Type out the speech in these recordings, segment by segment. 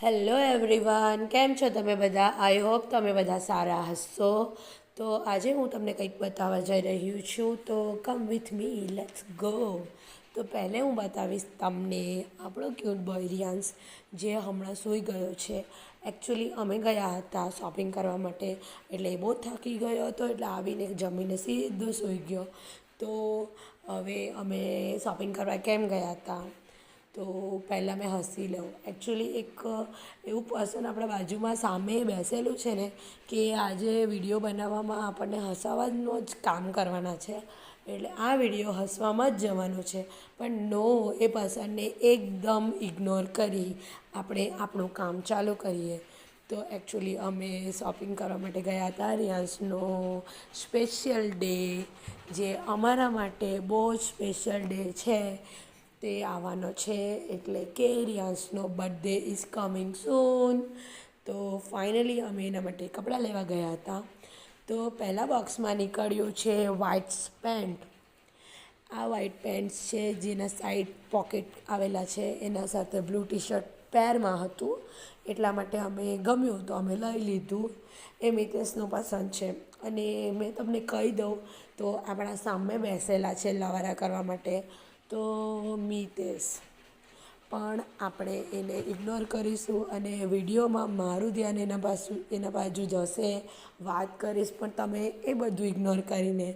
Hello everyone, કેમ છો તમે બધા? આઈ હોપ તમે બધા સારા હશો. તો આજે હું તમને કંઈક બતાવવા જઈ રહ્યું છું, તો come with me, let's go. તો પહેલે હું બતાવીશ તમને આપણો ક્યુટ બોય રિયાન્સ, જે હમણાં સૂઈ ગયો છે. એકચ્યુઅલી અમે ગયા હતા શોપિંગ કરવા માટે, એટલે એ બહુ થાકી ગયો હતો, એટલે આવીને જમીને સીધો સૂઈ ગયો. તો હવે અમે શોપિંગ કરવા કેમ ગયા હતા, તો પહેલાં મેં હસી લઉં. એકચ્યુઅલી એક એવું પર્સન આપણા બાજુમાં સામે બેસેલું છે ને, કે આજે વિડીયો બનાવવામાં આપણને હસાવવાનું જ કામ કરવાના છે, એટલે આ વિડીયો હસવામાં જ જવાનો છે. પણ નો, એ પર્સનને એકદમ ઇગ્નોર કરી આપણે આપણું કામ ચાલુ કરીએ. તો એકચ્યુઅલી અમે શોપિંગ કરવા માટે ગયા હતા. રિયાન્સનો સ્પેશિયલ ડે, જે અમારા માટે બહુ જ સ્પેશિયલ ડે છે, તે આવવાનો છે. એટલે કે રિયાન્સનો બર્થડે ઇઝ કમિંગ સૂન. તો ફાઇનલી અમે એના માટે કપડાં લેવા ગયા હતા. તો પહેલાં બોક્સમાં નીકળ્યું છે વ્હાઇટ્સ પેન્ટ. આ વ્હાઇટ પેન્ટ્સ છે, જેના સાઈડ પોકેટ આવેલા છે, એના સાથે બ્લુ ટી શર્ટ પેરમાં હતું, એટલા માટે અમે ગમ્યું તો અમે લઈ લીધું. એ મિતેશનું પસંદ છે. અને મેં તમને કહી દઉં તો આપણા સામે બેસેલા છે લવારા કરવા માટે, તો મિતેશ. પણ આપણે એને ઇગ્નોર કરીશું, અને વિડીયોમાં મારું ધ્યાન એના બાજુ જશે, વાત કરીશ, પણ તમે એ બધું ઇગ્નોર કરીને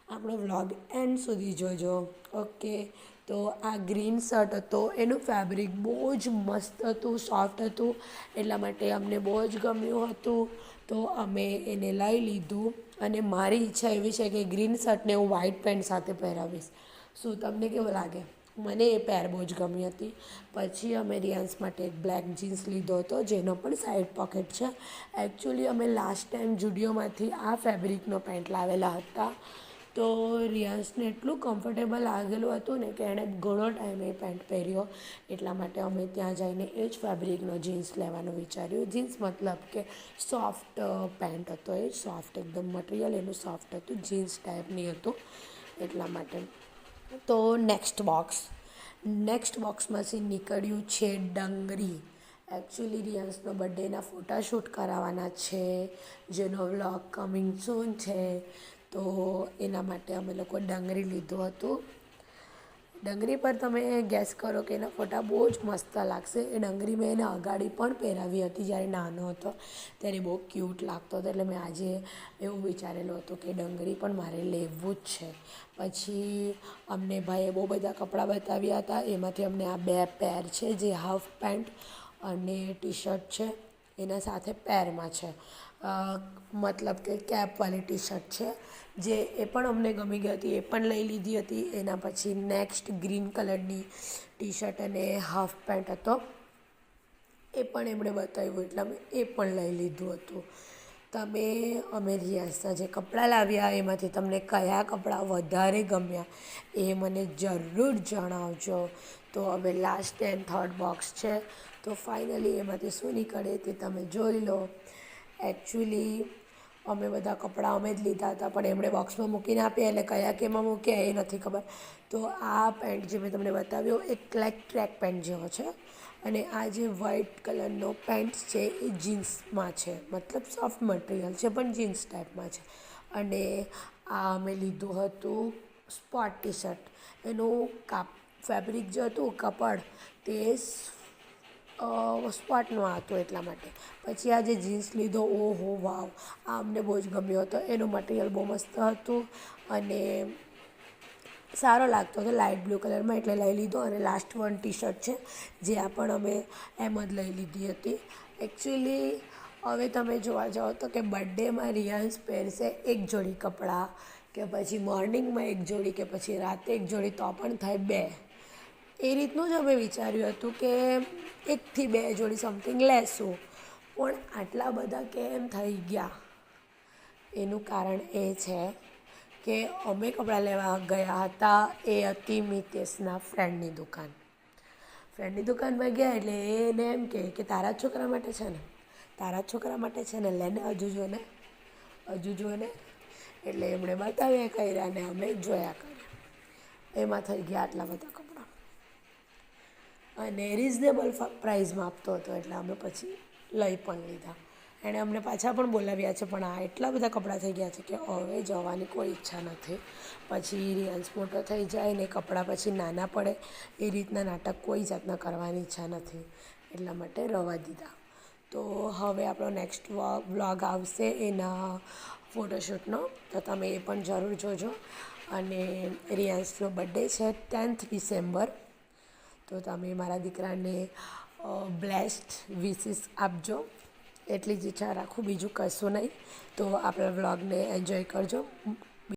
આપણો વ્લોગ એન્ડ સુધી જોજો. ઓકે. તો આ ગ્રીન શર્ટ હતો, એનું ફેબ્રિક બહુ જ મસ્ત હતું, સોફ્ટ હતું, એટલા માટે અમને બહુ જ ગમ્યું હતું. તો અમે એને લઈ લીધું. અને મારી ઈચ્છા એવી છે કે ગ્રીન શર્ટને હું વ્હાઇટ પેન્ટ સાથે પહેરાવીશ. શું તમને કેવું લાગે? મને એ પેર બહુ જ ગમી હતી. પછી અમે રિયાન્સ માટે એક બ્લેક જીન્સ લીધો હતો, જેનો પણ સાઈડ પોકેટ છે. એકચ્યુઅલી અમે લાસ્ટ ટાઈમ જુડિયોમાંથી આ ફેબ્રિકનો પેન્ટ લાવેલા હતા, તો રિયાન્સને એટલું કમ્ફર્ટેબલ લાગેલું હતું ને, કે એણે ઘણો ટાઈમ એ પેન્ટ પહેર્યો. એટલા માટે અમે ત્યાં જઈને એ જ ફેબ્રિકનો જીન્સ લેવાનું વિચાર્યું. જીન્સ મતલબ કે સોફ્ટ પેન્ટ હતો, એ સોફ્ટ એકદમ મટિરિયલ એનું સોફ્ટ હતું, જીન્સ ટાઈપની હતું, એટલા માટે. તો નેક્સ્ટ બોક્સમાંથી નીકળ્યું છે ડંગરી. એકચ્યુઅલી રિયાન્સનો બર્થડેના ફોટાશૂટ કરાવવાના છે, જેનો વ્લોગ કમિંગ સૂન છે. તો એના માટે અમે લોકો ડંગરી લીધું હતું. ડંગરી પર તમે ગેસ કરો કે એના ફોટા બહુ જ મસ્ત લાગશે. એ ડંગરી મેં એને અગાડી પણ પહેરાવી હતી જ્યારે નાનો હતો, ત્યારે બહુ ક્યૂટ લાગતો હતો. એટલે મેં આજે એવું વિચારેલું હતું કે ડંગરી પણ મારે લેવું જ છે. પછી અમને ભાઈએ બહુ બધા કપડાં બતાવ્યા હતા, એમાંથી અમને આ બે પેર છે, જે હાફ પેન્ટ અને ટી શર્ટ છે, એના સાથે પેરમાં છે, મતલબ કે કેપવાળી ટી શર્ટ છે, જે એ પણ અમને ગમી ગઈ હતી, એ પણ લઈ લીધી હતી. એના પછી નેક્સ્ટ ગ્રીન કલરની ટી શર્ટ અને હાફ પેન્ટ હતો, એ પણ એમણે બતાવ્યું, એટલે અમે એ પણ લઈ લીધું હતું. અમે રિયાન્સના જે કપડાં લાવ્યા, એમાંથી તમને કયા કપડાં વધારે ગમ્યા એ મને જરૂર જણાવજો. તો હવે લાસ્ટ એન્ડ થર્ડ બોક્સ છે, તો ફાઇનલી એમાંથી શું નીકળે તે તમે જોઈ લો. એકચ્યુઅલી અમે બધા કપડાં અમે જ લીધા હતા, પણ એમણે બોક્સમાં મૂકીને આપ્યા, એટલે કયા કેમાં મૂક્યા એ નથી ખબર. તો આ પેન્ટ જે મેં તમને બતાવ્યો, એ ટ્રેક પેન્ટ જેવો છે, અને આ જે વ્હાઇટ કલરનો પેન્ટ છે એ જીન્સમાં છે, મતલબ સોફ્ટ મટીરિયલ છે, પણ જીન્સ ટાઈપમાં છે. અને આ અમે લીધું હતું સ્પોટ ટી શર્ટ. એનું ફેબ્રિક જે હતું, કાપડ, તે સ્પોટનું હતું, એટલા માટે. પછી આ જે જીન્સ લીધો, ઓહો વાવ, આ અમને બહુ જ ગમ્યો હતો. એનું મટીરિયલ બહુ મસ્ત હતું, અને સારો લાગતો હતો, લાઇટ બ્લુ કલરમાં, એટલે લઈ લીધો. અને લાસ્ટ વન ટી શર્ટ છે, જે આ પણ અમે એમ જ લઈ લીધી હતી. એકચ્યુઅલી હવે તમે જોવા જાઓ તો કે બર્થડેમાં રિયાન્સ પહેરશે એક જોડી કપડાં, કે પછી મોર્નિંગમાં એક જોડી, કે પછી રાતે એક જોડી, તો પણ થાય બે. એ રીતનું જ અમે વિચાર્યું હતું કે 1 થી 2 જોડી સમથિંગ લેશું, પણ આટલા બધા કેમ થઈ ગયા? એનું કારણ એ છે કે અમે કપડાં લેવા ગયા હતા, એ હતી મિતેશના ફ્રેન્ડની દુકાનમાં ગયા, એટલે એને એમ કે તારા છોકરા માટે છે ને, લેને હજુ જોને. એટલે એમણે બતાવ્યા કર્યા, ને અમે જોયા કર્યા, એમાં થઈ ગયા આટલા બધા કપડાં. અને રિઝનેબલ પ્રાઇઝમાં આપતો હતો એટલે અમે પછી લઈ પણ લીધા. એણે અમને પાછા પણ બોલાવ્યા છે, પણ આ એટલા બધા કપડાં થઈ ગયા છે કે હવે જવાની કોઈ ઈચ્છા નથી. પછી રિયાન્સ મોટો થઈ જાય ને કપડાં પછી નાના પડે એ રીતના નાટક કોઈ જાતના કરવાની ઈચ્છા નથી, એટલા માટે રવા દીધા. તો હવે આપણો નેક્સ્ટ વ્લોગ આવશે એના ફોટોશૂટનો, તો તમે એ પણ જરૂર જોજો. અને રિયાન્સનો બર્થડે છે 10th ડિસેમ્બર, તો તમે મારા દીકરાને બ્લેસ્ડ વિસીસ આપજો. એટલી જ ઈચ્છા રાખું, બીજું કશું નહીં. તો આપણા વ્લોગને એન્જોય કરજો.